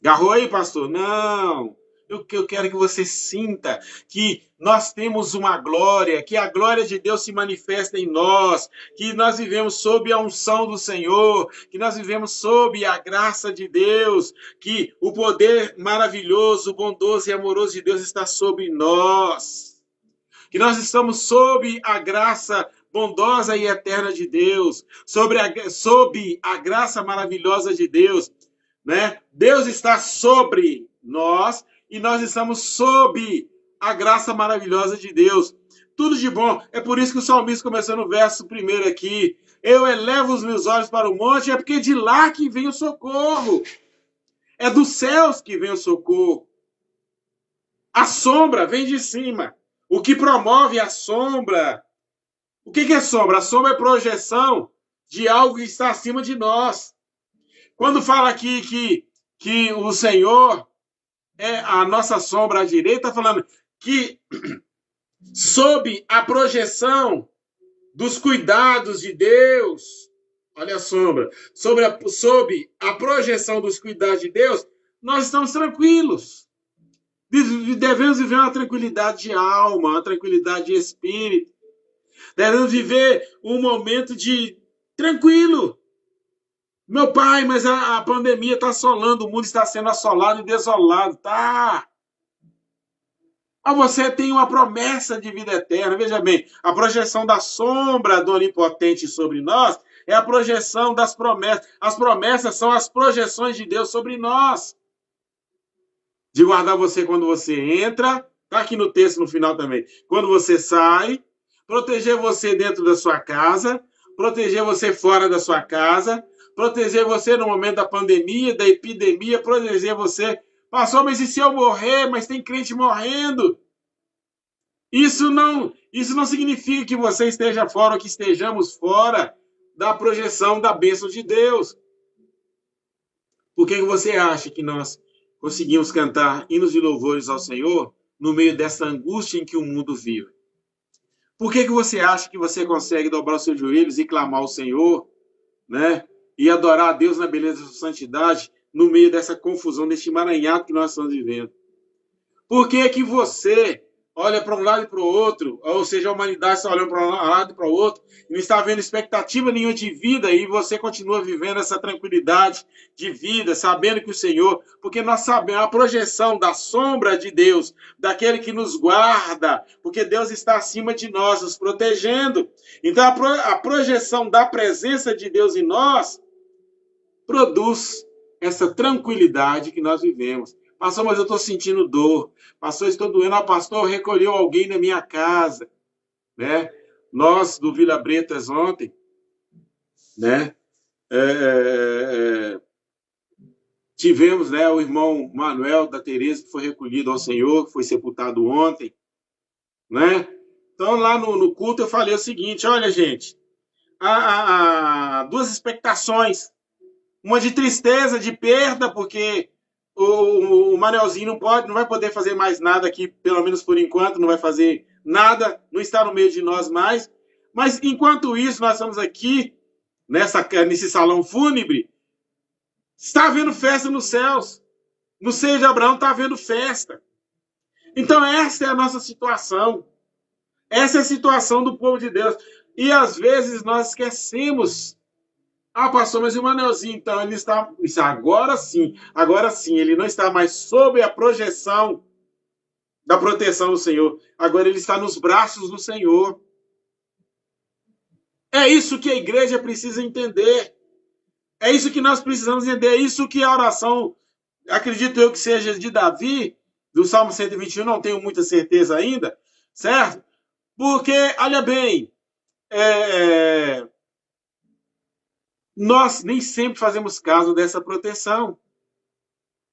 Agarrou aí, pastor? Não. Eu quero que você sinta que nós temos uma glória, que a glória de Deus se manifesta em nós, que nós vivemos sob a unção do Senhor, que nós vivemos sob a graça de Deus, que o poder maravilhoso, bondoso e amoroso de Deus está sobre nós, que nós estamos sob a graça bondosa e eterna de Deus, sob a graça maravilhosa de Deus, né? Deus está sobre nós, e nós estamos sob a graça maravilhosa de Deus. Tudo de bom. É por isso que o salmista começou no verso 1 aqui. Eu elevo os meus olhos para o monte, é porque de lá que vem o socorro. É dos céus que vem o socorro. A sombra vem de cima. O que promove a sombra? O que é sombra? A sombra é projeção de algo que está acima de nós. Quando fala aqui que o Senhor é a nossa sombra à direita, está falando que sob a projeção dos cuidados de Deus, olha a sombra, sob a projeção dos cuidados de Deus, nós estamos tranquilos. Devemos viver uma tranquilidade de alma, uma tranquilidade de espírito. Devemos viver um momento de tranquilo. Meu pai, mas a pandemia está assolando, o mundo está sendo assolado e desolado. Tá. Mas você tem uma promessa de vida eterna. Veja bem, a projeção da sombra do Onipotente sobre nós é a projeção das promessas. As promessas são as projeções de Deus sobre nós. De guardar você quando você entra, está aqui no texto no final também. Quando você sai, proteger você dentro da sua casa, proteger você fora da sua casa, proteger você no momento da pandemia, da epidemia, proteger você. Pastor, mas e se eu morrer? Mas tem crente morrendo. Isso não significa que você esteja fora ou que estejamos fora da projeção da bênção de Deus. Por que você acha que nós conseguimos cantar hinos de louvores ao Senhor no meio dessa angústia em que o mundo vive? Por que você acha que você consegue dobrar os seus joelhos e clamar ao Senhor, né? E adorar a Deus na beleza da sua santidade no meio dessa confusão, deste emaranhado que nós estamos vivendo? Por que você olha para um lado e para o outro, ou seja, a humanidade está olhando para um lado e para o outro, e não está vendo expectativa nenhuma de vida, e você continua vivendo essa tranquilidade de vida, sabendo que o Senhor, porque nós sabemos a projeção da sombra de Deus, daquele que nos guarda, porque Deus está acima de nós, nos protegendo. Então, a projeção da presença de Deus em nós produz essa tranquilidade que nós vivemos. Pastor, mas eu estou sentindo dor. Pastor, estou doendo. Ah, pastor, recolheu alguém na minha casa. Né? Nós, do Vila Bretas, ontem, né? Tivemos, né, o irmão Manuel da Tereza, que foi recolhido ao Senhor, que foi sepultado ontem. Né? Então, lá no culto, eu falei o seguinte: olha, gente, há duas expectações. Uma de tristeza, de perda, porque o Manelzinho não vai poder fazer mais nada aqui, pelo menos por enquanto, não vai fazer nada, não está no meio de nós mais. Mas, enquanto isso, nós estamos aqui, nesse salão fúnebre, está havendo festa nos céus. No seio de Abraão está havendo festa. Então, essa é a nossa situação. Essa é a situação do povo de Deus. E, às vezes, nós esquecemos. Ah, pastor, mas o Manelzinho, então, ele está... agora sim, ele não está mais sob a projeção da proteção do Senhor. Agora ele está nos braços do Senhor. É isso que a igreja precisa entender. É isso que nós precisamos entender. É isso que a oração, acredito eu que seja de Davi, do Salmo 121, não tenho muita certeza ainda, certo? Porque, olha bem, nós nem sempre fazemos caso dessa proteção,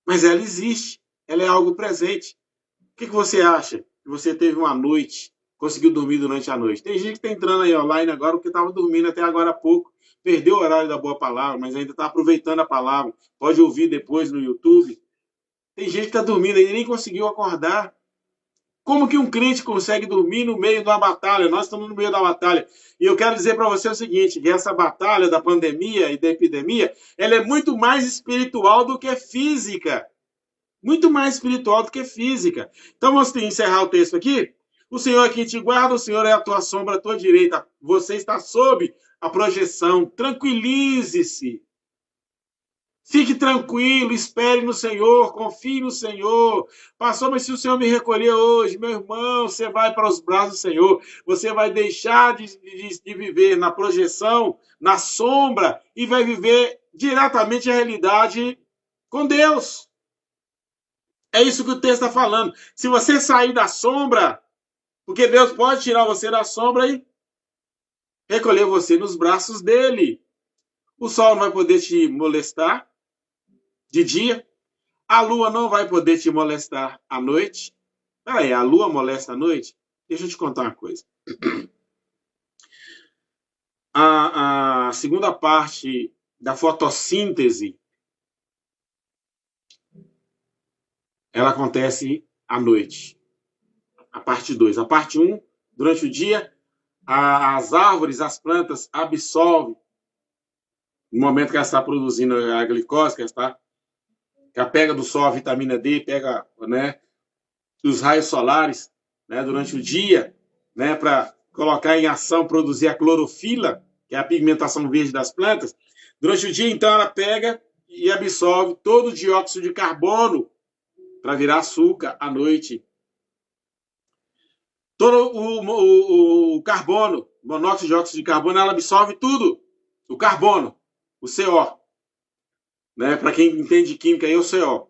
mas ela existe, ela é algo presente. O que você acha? Que você teve uma noite, conseguiu dormir durante a noite. Tem gente que está entrando aí online agora porque estava dormindo até agora há pouco, perdeu o horário da boa palavra, mas ainda está aproveitando a palavra. Pode ouvir depois no YouTube. Tem gente que está dormindo e nem conseguiu acordar. Como que um crente consegue dormir no meio da batalha? Nós estamos no meio da batalha. E eu quero dizer para você o seguinte, que essa batalha da pandemia e da epidemia, ela é muito mais espiritual do que física. Muito mais espiritual do que física. Então, vamos encerrar o texto aqui. O Senhor é quem te guarda, o Senhor é a tua sombra, a tua direita. Você está sob a projeção. Tranquilize-se. Fique tranquilo, espere no Senhor, confie no Senhor. Pastor, mas se o Senhor me recolher hoje, meu irmão, você vai para os braços do Senhor. Você vai deixar de viver na projeção, na sombra, e vai viver diretamente a realidade com Deus. É isso que o texto está falando. Se você sair da sombra, porque Deus pode tirar você da sombra e recolher você nos braços dele. O sol não vai poder te molestar de dia. A lua não vai poder te molestar à noite. Peraí, a lua molesta à noite? Deixa eu te contar uma coisa. A segunda parte da fotossíntese, ela acontece à noite. A parte 2. A parte 1, durante o dia, as árvores, as plantas absorvem, no momento que ela está produzindo a glicose, que ela pega do sol a vitamina D, pega, né, dos raios solares, né, durante o dia, né, para colocar em ação, produzir a clorofila, que é a pigmentação verde das plantas. Durante o dia, então, ela pega e absorve todo o dióxido de carbono para virar açúcar à noite. Todo o carbono, monóxido de óxido de carbono, ela absorve tudo. O carbono, o CO. Né? Para quem entende de química, aí é o CO.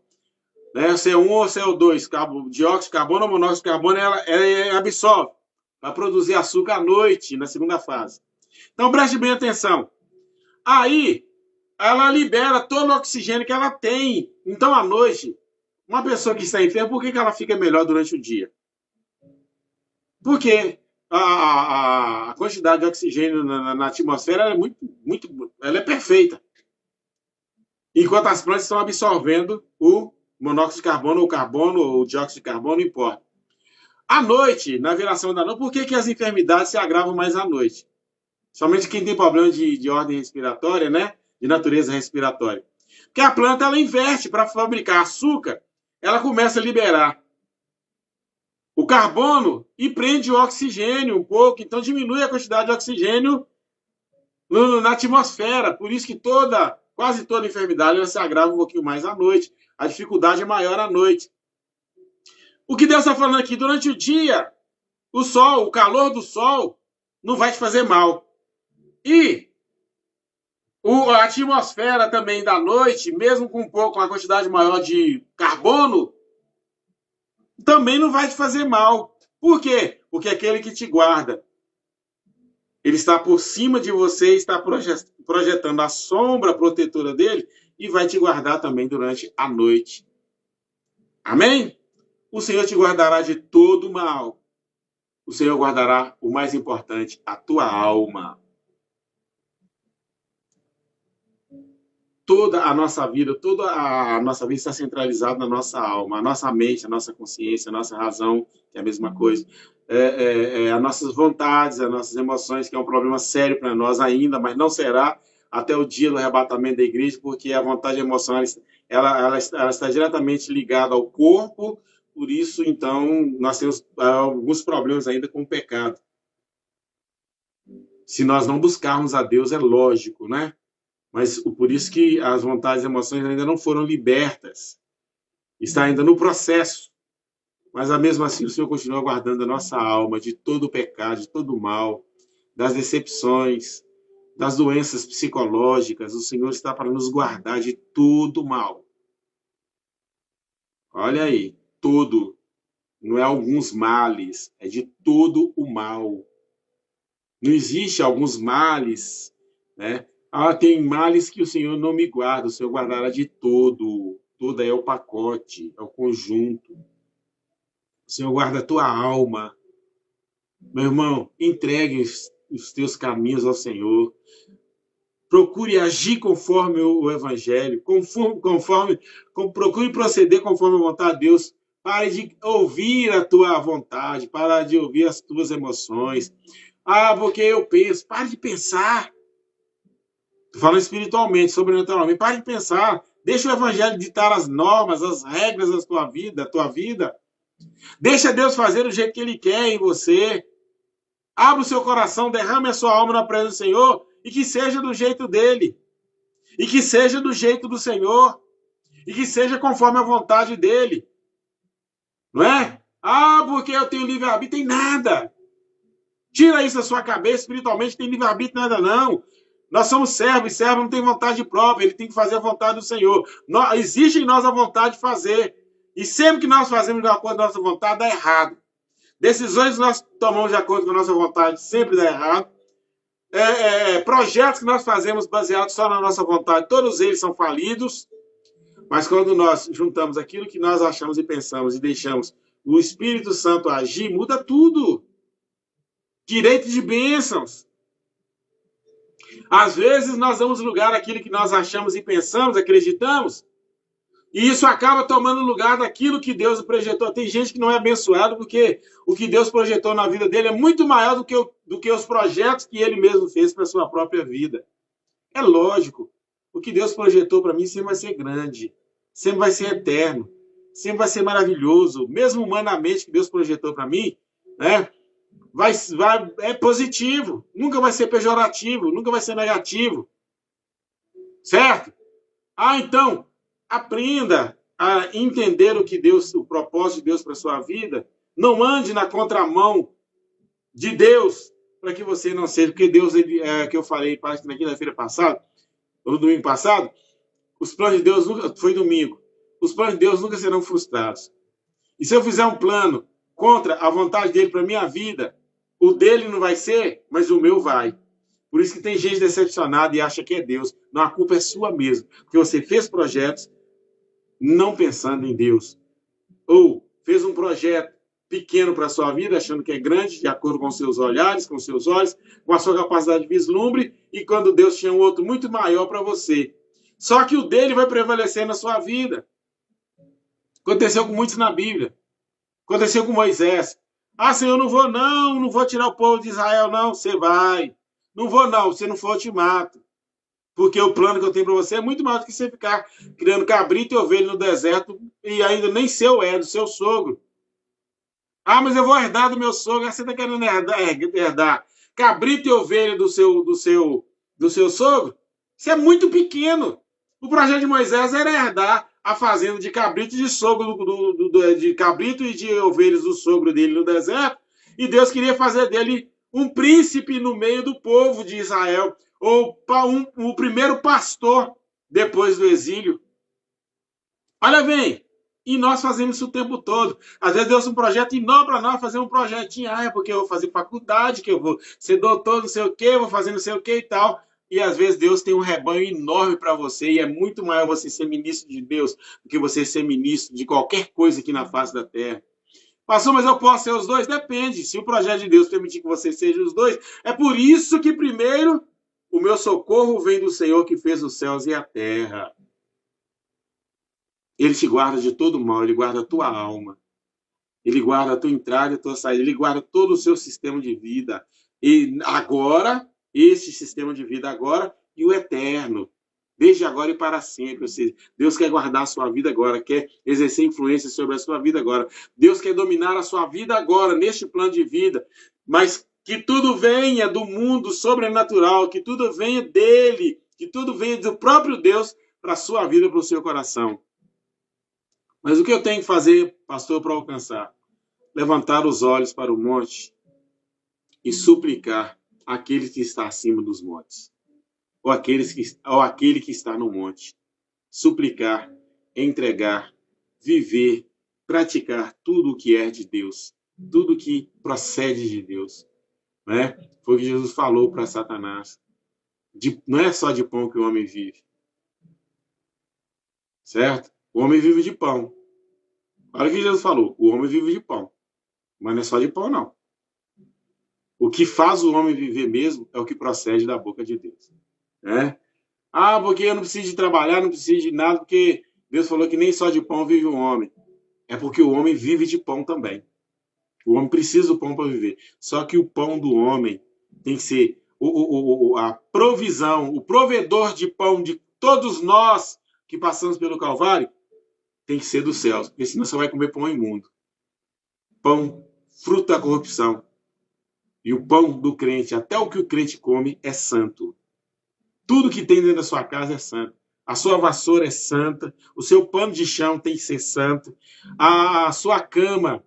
Né? CO1 ou CO2, dióxido de carbono ou monóxido de carbono, ela absorve para produzir açúcar à noite, na segunda fase. Então, preste bem atenção. Aí, ela libera todo o oxigênio que ela tem. Então, à noite, uma pessoa que está enferma, por que ela fica melhor durante o dia? Porque a quantidade de oxigênio na atmosfera ela é ela é perfeita. Enquanto as plantas estão absorvendo o monóxido de carbono, ou o dióxido de carbono, não importa. À noite, na viração da noite, por que as enfermidades se agravam mais à noite? Somente quem tem problema de ordem respiratória, né? De natureza respiratória. Porque a planta, ela inverte para fabricar açúcar, ela começa a liberar o carbono e prende o oxigênio um pouco, então diminui a quantidade de oxigênio na atmosfera. Por isso que quase toda enfermidade ela se agrava um pouquinho mais à noite. A dificuldade é maior à noite. O que Deus está falando aqui, durante o dia, o calor do sol não vai te fazer mal. E a atmosfera também da noite, mesmo com uma quantidade maior de carbono, também não vai te fazer mal. Por quê? Porque aquele que te guarda, ele está por cima de você, está projetando a sombra protetora dele e vai te guardar também durante a noite. Amém? O Senhor te guardará de todo mal. O Senhor guardará o mais importante, a tua alma. Toda a nossa vida está centralizada na nossa alma, a nossa mente, a nossa consciência, a nossa razão, que é a mesma coisa, as nossas vontades, as nossas emoções, que é um problema sério para nós ainda, mas não será até o dia do arrebatamento da igreja, porque a vontade emocional ela está diretamente ligada ao corpo, por isso, então, nós temos alguns problemas ainda com o pecado. Se nós não buscarmos a Deus, é lógico, né? Mas por isso que as vontades e emoções ainda não foram libertas. Está ainda no processo. Mas, mesmo assim, o Senhor continua guardando a nossa alma de todo o pecado, de todo o mal, das decepções, das doenças psicológicas. O Senhor está para nos guardar de todo o mal. Olha aí, todo. Não é alguns males, é de todo o mal. Não existe alguns males, né? Tem males que o Senhor não me guarda, o Senhor guardará de todo. Todo é o pacote, é o conjunto. O Senhor guarda a tua alma. Meu irmão, entregue os teus caminhos ao Senhor. Procure agir conforme o Evangelho, procure proceder conforme a vontade de Deus. Pare de ouvir a tua vontade, pare de ouvir as tuas emoções. Porque eu penso. Pare de pensar. Estou falando espiritualmente, sobrenaturalmente. Pare de pensar. Deixa o Evangelho ditar as normas, as regras da tua vida. Deixa Deus fazer do jeito que Ele quer em você. Abra o seu coração, derrame a sua alma na presença do Senhor e que seja do jeito dele. E que seja do jeito do Senhor. E que seja conforme a vontade dele. Não é? Porque eu tenho livre-arbítrio. Tem nada. Tira isso da sua cabeça, espiritualmente tem livre-arbítrio nada não. Nós somos servos, e servo não tem vontade própria, ele tem que fazer a vontade do Senhor. Existe em nós a vontade de fazer. E sempre que nós fazemos de acordo com a nossa vontade, dá errado. Decisões que nós tomamos de acordo com a nossa vontade sempre dá errado. Projetos que nós fazemos baseados só na nossa vontade, todos eles são falidos. Mas quando nós juntamos aquilo que nós achamos e pensamos e deixamos o Espírito Santo agir, muda tudo. Direito de bênçãos. Às vezes nós damos lugar àquilo que nós achamos e pensamos, acreditamos, e isso acaba tomando lugar daquilo que Deus projetou. Tem gente que não é abençoado porque o que Deus projetou na vida dele é muito maior do que os projetos que ele mesmo fez para a sua própria vida. É lógico. O que Deus projetou para mim sempre vai ser grande, sempre vai ser eterno, sempre vai ser maravilhoso. Mesmo humanamente que Deus projetou para mim, né? É positivo, nunca vai ser pejorativo, nunca vai ser negativo. Certo? Então, aprenda a entender o propósito de Deus para a sua vida. Não ande na contramão de Deus, para que você não seja, porque Deus, que eu falei, parece que na quinta-feira passada, ou no domingo passado, os planos de Deus nunca, foi domingo, os planos de Deus nunca serão frustrados. E se eu fizer um plano contra a vontade dele para a minha vida, o dele não vai ser, mas o meu vai. Por isso que tem gente decepcionada e acha que é Deus. Não, a culpa é sua mesmo. Porque você fez projetos não pensando em Deus. Ou fez um projeto pequeno para a sua vida, achando que é grande, de acordo com seus olhares, com seus olhos, com a sua capacidade de vislumbre, e quando Deus tinha um outro muito maior para você. Só que o dele vai prevalecer na sua vida. Aconteceu com muitos na Bíblia. Aconteceu com Moisés. Senhor, não vou tirar o povo de Israel, não. Você vai. Não vou, não. Se não for, eu te mato. Porque o plano que eu tenho para você é muito maior do que você ficar criando cabrito e ovelha no deserto e ainda nem seu do seu sogro. Mas eu vou herdar do meu sogro. Você está querendo herdar cabrito e ovelha do seu sogro? Isso é muito pequeno. O projeto de Moisés era herdar a fazenda de cabrito e de sogro de cabrito e de ovelhas do sogro dele no deserto, e Deus queria fazer dele um príncipe no meio do povo de Israel, ou o primeiro pastor depois do exílio. Olha bem, e nós fazemos isso o tempo todo. Às vezes Deus tem um projeto enorme para nós, fazer um projetinho, é porque eu vou fazer faculdade, que eu vou ser doutor, não sei o quê, vou fazer não sei o quê e tal. E às vezes Deus tem um rebanho enorme para você e é muito maior você ser ministro de Deus do que você ser ministro de qualquer coisa aqui na face da terra. Pastor, mas eu posso ser os dois? Depende. Se o projeto de Deus permitir que você seja os dois, é por isso que primeiro o meu socorro vem do Senhor que fez os céus e a terra. Ele te guarda de todo mal, ele guarda a tua alma. Ele guarda a tua entrada e a tua saída, ele guarda todo o seu sistema de vida. E agora... Esse sistema de vida agora e o eterno, desde agora e para sempre. Ou seja, Deus quer guardar a sua vida agora, quer exercer influência sobre a sua vida agora. Deus quer dominar a sua vida agora, neste plano de vida, mas que tudo venha do mundo sobrenatural, que tudo venha dele, que tudo venha do próprio Deus para a sua vida, para o seu coração. Mas o que eu tenho que fazer, pastor, para alcançar? Levantar os olhos para o monte e suplicar aquele que está acima dos montes, ou aquele que está no monte. Suplicar, entregar, viver, praticar tudo o que é de Deus, tudo que procede de Deus. Né? Foi o que Jesus falou para Satanás. Não é só de pão que o homem vive. Certo? O homem vive de pão. Olha o que Jesus falou. O homem vive de pão. Mas não é só de pão, não. O que faz o homem viver mesmo é o que procede da boca de Deus. Né? Ah, porque eu não preciso de trabalhar, não preciso de nada, porque Deus falou que nem só de pão vive o homem. É porque o homem vive de pão também. O homem precisa do pão para viver. Só que o pão do homem tem que ser a provisão, o provedor de pão de todos nós que passamos pelo Calvário, tem que ser dos céus, porque senão você vai comer pão imundo. Pão, fruto da corrupção. E o pão do crente, até o que o crente come, é santo. Tudo que tem dentro da sua casa é santo. A sua vassoura é santa, o seu pano de chão tem que ser santo, a sua cama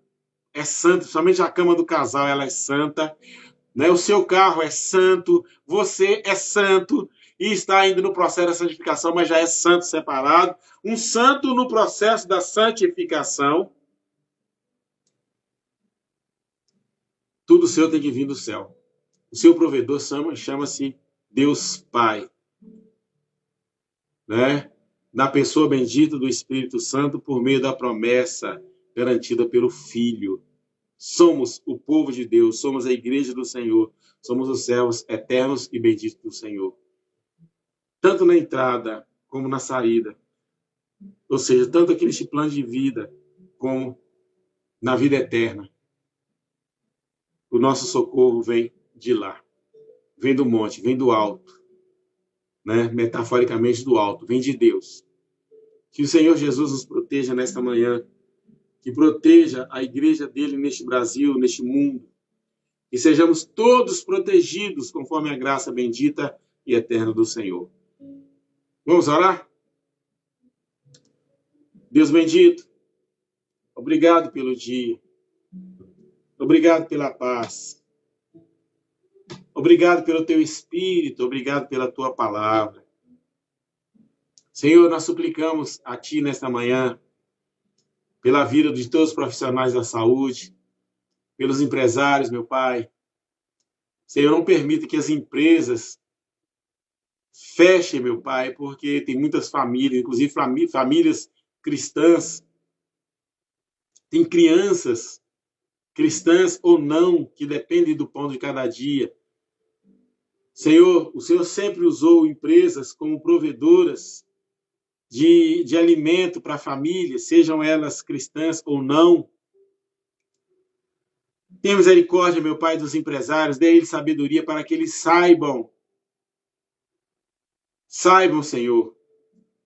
é santa, somente a cama do casal ela é santa, né? O seu carro é santo, você é santo e está ainda no processo da santificação, mas já é santo separado. Um santo no processo da santificação. Tudo seu tem que vir do céu. O seu provedor chama-se Deus Pai. Né? Na pessoa bendita do Espírito Santo, por meio da promessa garantida pelo Filho. Somos o povo de Deus, somos a igreja do Senhor, somos os servos eternos e benditos do Senhor. Tanto na entrada como na saída. Ou seja, tanto aqui neste plano de vida, como na vida eterna. O nosso socorro vem de lá. Vem do monte, vem do alto. Né? Metaforicamente do alto, vem de Deus. Que o Senhor Jesus nos proteja nesta manhã, que proteja a igreja dele neste Brasil, neste mundo, e sejamos todos protegidos conforme a graça bendita e eterna do Senhor. Vamos orar? Deus bendito, obrigado pelo dia, obrigado pela paz, obrigado pelo teu Espírito, obrigado pela tua palavra. Senhor, nós suplicamos a ti nesta manhã, pela vida de todos os profissionais da saúde, pelos empresários, meu Pai. Senhor, não permita que as empresas fechem, meu Pai, porque tem muitas famílias, inclusive famílias cristãs, tem crianças cristãs ou não, que dependem do pão de cada dia. Senhor, o Senhor sempre usou empresas como provedoras de alimento para a família, sejam elas cristãs ou não. Tenha misericórdia, meu Pai, dos empresários, dê a eles sabedoria para que eles saibam, Senhor,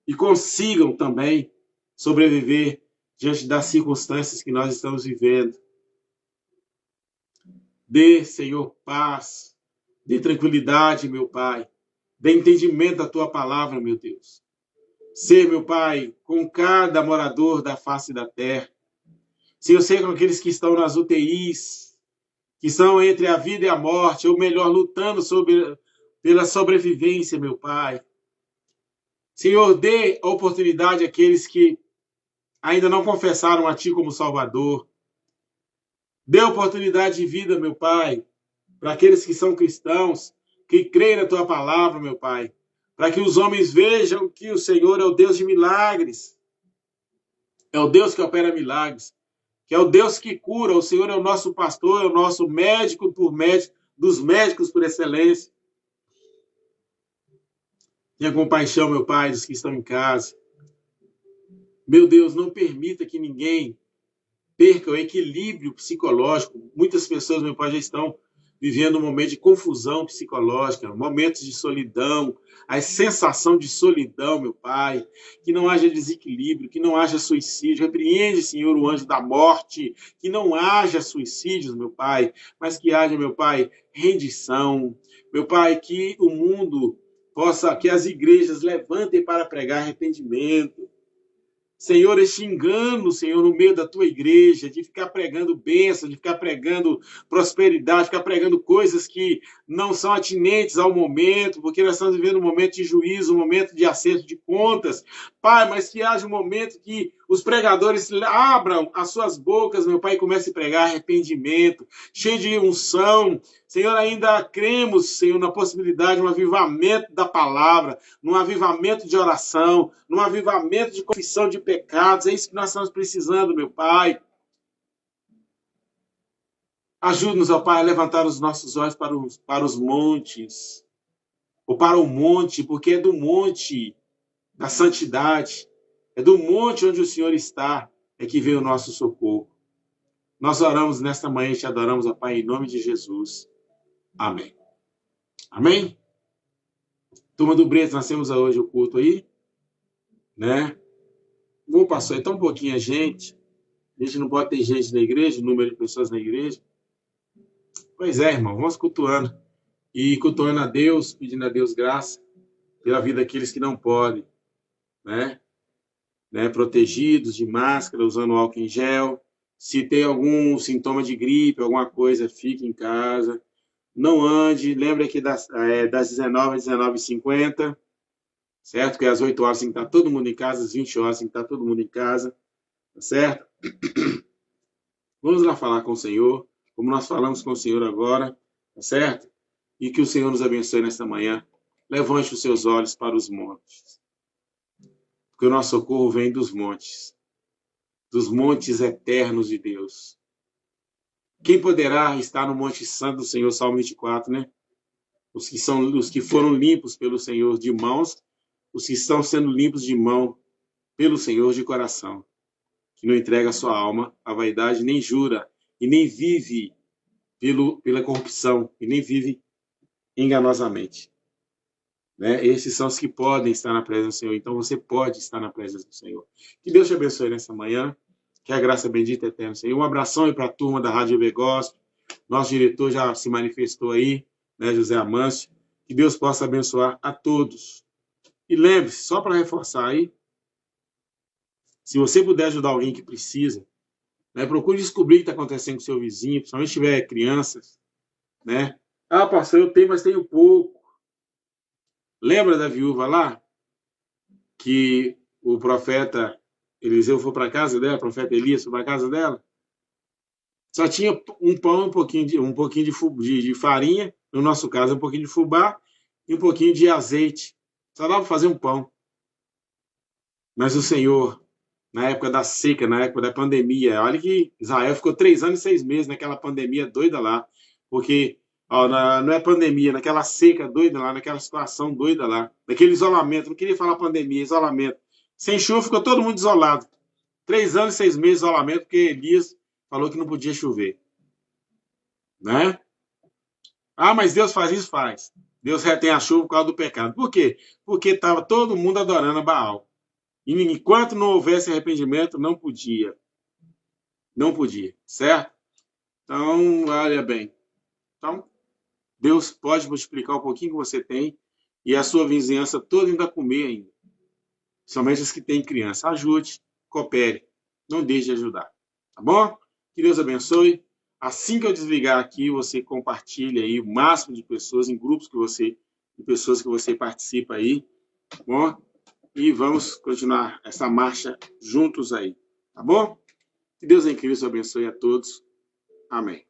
e consigam também sobreviver diante das circunstâncias que nós estamos vivendo. Dê, Senhor, paz, dê tranquilidade, meu Pai, dê entendimento da Tua palavra, meu Deus. Ser, meu Pai, com cada morador da face da terra. Senhor, ser com aqueles que estão nas UTIs, que estão entre a vida e a morte, ou melhor, lutando pela sobrevivência, meu Pai. Senhor, dê a oportunidade àqueles que ainda não confessaram a Ti como Salvador. Dê a oportunidade de vida, meu Pai, para aqueles que são cristãos, que creem na Tua palavra, meu Pai, para que os homens vejam que o Senhor é o Deus de milagres, é o Deus que opera milagres, que é o Deus que cura, o Senhor é o nosso pastor, é o nosso médico dos médicos por excelência. Tenha compaixão, meu Pai, dos que estão em casa. Meu Deus, não permita que ninguém perca o equilíbrio psicológico. Muitas pessoas, meu Pai, já estão vivendo um momento de confusão psicológica, momentos de solidão, a sensação de solidão, meu Pai, que não haja desequilíbrio, que não haja suicídio. Repreende, Senhor, o anjo da morte, que não haja suicídios, meu Pai, mas que haja, meu Pai, rendição. Meu Pai, que o mundo possa, que as igrejas levantem para pregar arrependimento. Senhor, este engano, Senhor, no meio da tua igreja, de ficar pregando bênção, de ficar pregando prosperidade, ficar pregando coisas que não são atinentes ao momento, porque nós estamos vivendo um momento de juízo, um momento de acerto de contas. Pai, mas que haja um momento que os pregadores abram as suas bocas, meu Pai, e comecem a pregar arrependimento, cheio de unção. Senhor, ainda cremos, Senhor, na possibilidade de um avivamento da palavra, num avivamento de oração, num avivamento de confissão de pecados. É isso que nós estamos precisando, meu Pai. Ajude-nos, ó Pai, a levantar os nossos olhos para os montes, ou para o monte, porque é do monte da santidade, é do monte onde o Senhor está, é que vem o nosso socorro. Nós oramos nesta manhã e te adoramos, ó Pai, em nome de Jesus. Amém. Amém? Turma do Breto, nós temos hoje o culto aí, né? Vou passar tão pouquinha gente. A gente não pode ter gente na igreja, o número de pessoas na igreja. Pois é, irmão, vamos cultuando. E cultuando a Deus, pedindo a Deus graça pela vida daqueles que não podem, né? Protegidos, de máscara, usando álcool em gel. Se tem algum sintoma de gripe, alguma coisa, fique em casa. Não ande, lembre que das 19 às 19h50, certo? Que às 8 horas tem que estar todo mundo em casa, às 20 horas tem que estar todo mundo em casa, tá certo? Vamos lá falar com o Senhor, como nós falamos com o Senhor agora, tá certo? E que o Senhor nos abençoe nesta manhã. Levante os seus olhos para os montes, porque o nosso socorro vem dos montes eternos de Deus. Quem poderá estar no Monte Santo do Senhor, Salmo 24, né? Os que foram limpos pelo Senhor de mãos, os que estão sendo limpos de mão pelo Senhor de coração, que não entrega a sua alma à vaidade, nem jura, e nem vive pela corrupção, e nem vive enganosamente. Né? Esses são os que podem estar na presença do Senhor. Então você pode estar na presença do Senhor. Que Deus te abençoe nessa manhã. Que a graça bendita eterna, Senhor. Um abração aí para a turma da Rádio EB Gospel. Nosso diretor já se manifestou aí, né, José Amâncio. Que Deus possa abençoar a todos. E lembre-se, só para reforçar aí, se você puder ajudar alguém que precisa, né, procure descobrir o que está acontecendo com o seu vizinho, principalmente se tiver crianças, né? Ah, pastor, eu tenho, mas tenho pouco. Lembra da viúva lá? Que o profeta Eliseu foi para a casa dela, o profeta Elias foi para a casa dela? Só tinha um pão, um pouquinho de farinha, no nosso caso, um pouquinho de fubá e um pouquinho de azeite. Só dava para fazer um pão. Mas o Senhor, na época da seca, na época da pandemia, olha que Israel ficou 3 anos e 6 meses naquela pandemia doida lá, porque não é pandemia, naquela seca doida lá, naquela situação doida lá, naquele isolamento, não queria falar pandemia, isolamento. Sem chuva ficou todo mundo isolado. 3 anos e 6 meses de isolamento, porque Elias falou que não podia chover. Né? Ah, mas Deus faz isso? Faz. Deus retém a chuva por causa do pecado. Por quê? Porque estava todo mundo adorando a Baal. E enquanto não houvesse arrependimento, não podia. Não podia, certo? Então, olha bem. Então, Deus pode multiplicar um pouquinho que você tem e a sua vizinhança toda ainda comer ainda. Somente os que têm criança. Ajude, coopere. Não deixe de ajudar. Tá bom? Que Deus abençoe. Assim que eu desligar aqui, você compartilha aí o máximo de pessoas em grupos de pessoas que você participa aí. Tá bom? E vamos continuar essa marcha juntos aí. Tá bom? Que Deus em Cristo abençoe a todos. Amém.